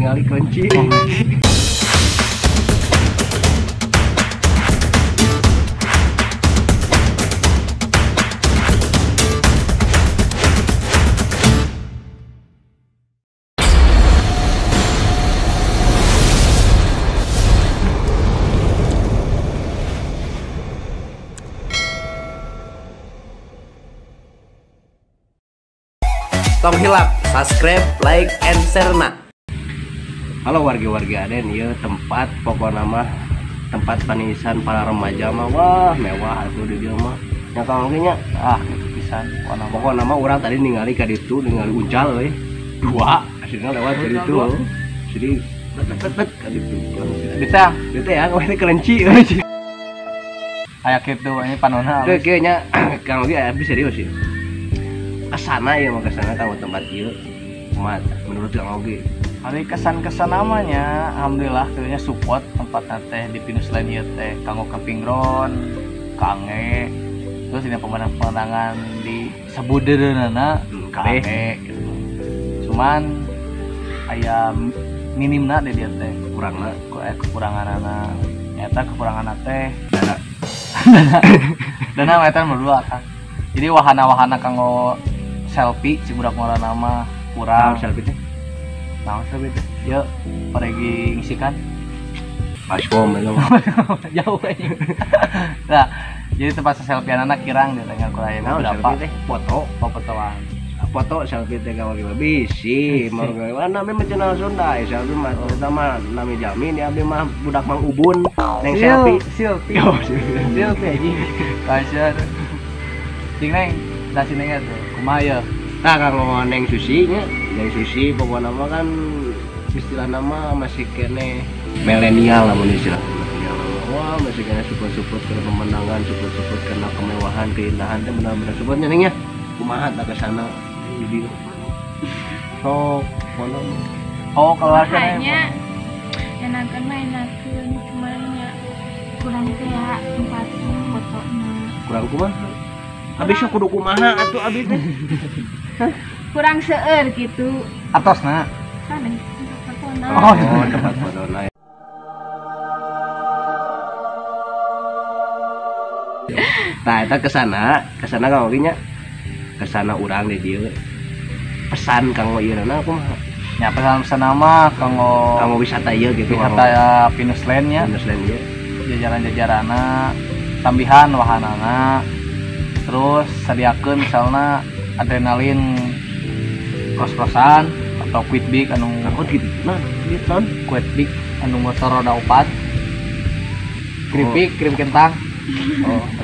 ningali kelinci. Tong hilap, subscribe, like, and share na. Halo warga-warga Aden, ya tempat pokoknya mah tempat panisan para remaja mah wah mewah atuh di dieu mah. Nya kangge gitu pisan. Pokoknya mah urang tadi ningali ka ditu ningali uncal we. Dua, akhirnya lewat dari itu. Jadi bet ka ditu. Bisa ya, kau ini kelinci. Kayak gitu ini panona. Teu kieu nya Kang Ogi aya serius ya. Kesana ya mau kesana kamu tempat ieu kumaha menurut Kang Ogi hari kesan-kesan namanya alhamdulillah kayaknya support tempat teh di Pinus lain ieu teh kanggo camping ground kange terus ini pemandangan di sabudeurana kange gitu. Cuman aya minimna deh dia teh kurangna kekuranganana nyata kekurangan teh dana eta berdua kan jadi wahana-wahana kanggo selfie si budak ngora nama kurang selfie teh yuk pergi ngisikan baskom jauh aja nah jadi tempat selfie anak kirang dia tanya kurang berapa foto selfie teh gawe bisi mau mana namanya channel Sunda selfie mah terutama nami Jami dia mah budak Mang Ubun neng selfie aja kasih cing neng nasi nengnya tuh kumaya nah kalau neng sushi pokoknya nama kan istilah nama masih kene milenial lah istilah wah masih kene support ke pemandangan support karena kemewahan keindahan teh benar-benar supportnya nengnya kumaha tak kesana jadi so kalau hanya enakan mainakeun cuman nya kurang teh tempat fotonya kurang kumaha abis kudu kumaha atuh abis teh kurang seueur gitu atosna sana fotona tempat fotona nah eta kesana Kang Ogi nya kesana urang di dieu pesan kanggo ieu na kumaha nya pesan nama kanggo wisata ieu gitu wisata Pinus Land nya ieu jajaran-jajarana tambihan wahanana terus sediakeun misalnya adrenalin cross-crossan atau quick big anu gitu nah quick big anu motor roda 4 keripik kentang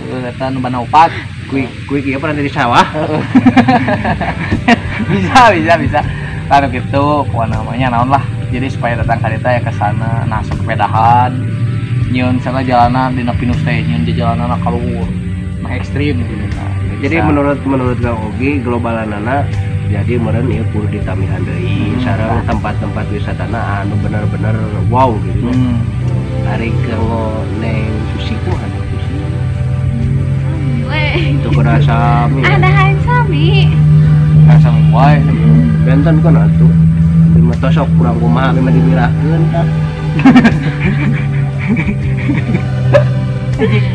eta nu bana 4 quick ieu pernah di sawah bisa kan gitu kumaha namanya naon lah jadi supaya datang ka dieu ya ke sana nah sepedahan nyieun sana jalanan dina Pinus teh nyieun jalanana kaluhur mah ekstrim gitu. Jadi menurut Kang Ogi globalanana jadi meureun ieu kudu ditamihan deui sareng tempat-tempat wisatana anu bener-bener wow gitu hari kanggo neng sushi kumaha sushi itu kerasa ada yang sami wae benten kan atuh lima tosok kurang kumaha mah dimirahkeun tah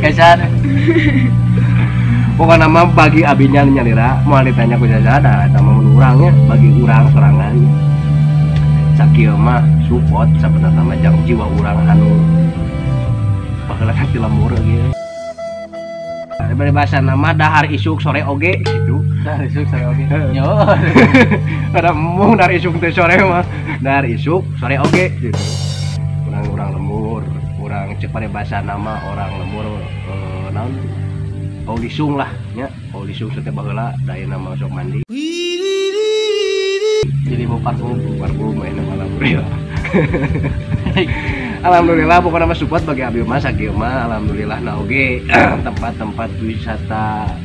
kesan pokoknya nama bagi abinya nyalira mau ditanya ku jajada sama menurangnya bagi urang sorangan sakieu mah support sebenarnya mah jang jiwa urang anu baheula hati lemur gitu dari bahasa nama dahar isuk sore oge gitu dahar isuk sore oge nyo ada mung dari isuk teh sore mah dahar isuk sore oge gitu urang lembur urang cek pada bahasa nama orang lembur naon Paulisung lah nya Paulisung setiap baheula daya nama sok mandi jadi mau parfum main alhamdulillah alhamdulillah pokoknya mah support bagi abi mah sakieu mah alhamdulillah na oge tempat-tempat wisata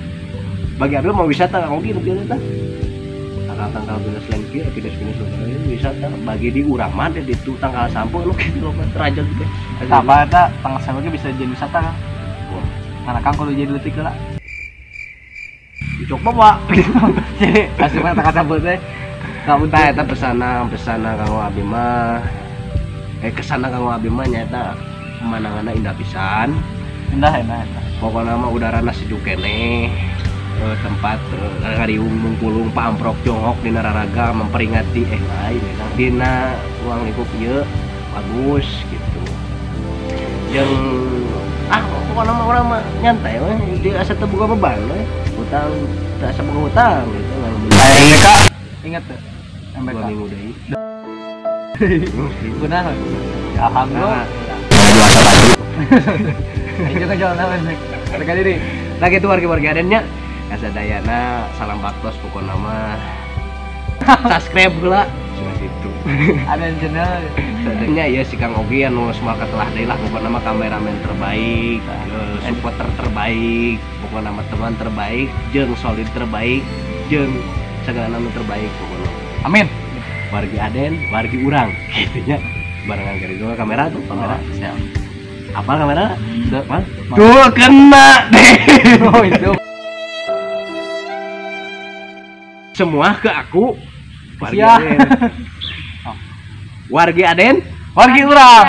bagi abi mau wisata Kang Ogi nu tah tanggal Pinus Land kieu Pinus wisata bagi di urang mah di ditu tanggal sampo nu kitu loba raja teh apa eta tanggal sampo bisa jadi wisata kan karena Kang kudu jadi leutik heula dicok bawa jadi aslinya tak kata teh Kamu Tah eta pesana kanggo abi mah kesana kanggo abi mah nyata pemandanganna indah pisan. indah. Pokoknya mah udarana sejuk keneh. Tempat ngariung mungkulung pamprok jongok dina raraga memperingati lain dina ruang lingkup ieu bagus gitu. Jeung pokoknya mah urang mah nyantai we dia asa teu boga beban we. Hutang teu asa boga hutang gitu. MBK ingat tuh MBK. 2 minggu deui. Kunaon? Ya alhamdulillah. Ayo ke jalan naon mereka diri. Nah gitu warga-warga adennya kasadayana salam baktos pokokna mah subscribe heula cenah kitu. Ada channel. Adanya ya si Kang Ogi anu semoga telah deui lah pokokna mah kameramen terbaik, supporter terbaik, pokokna mah teman terbaik, jeung solid terbaik, jeung segala anu terbaik pokokna. Amin. Wargi Aden, wargi urang gitu nya. Barengan kali dua kamera tuh, kamera. Siap. Apal kamera? Tuh, Mas. Tuh kena deh. Oh itu. Semua ke aku. Wargi Siap. Aden. Wargi Aden, Wargi urang.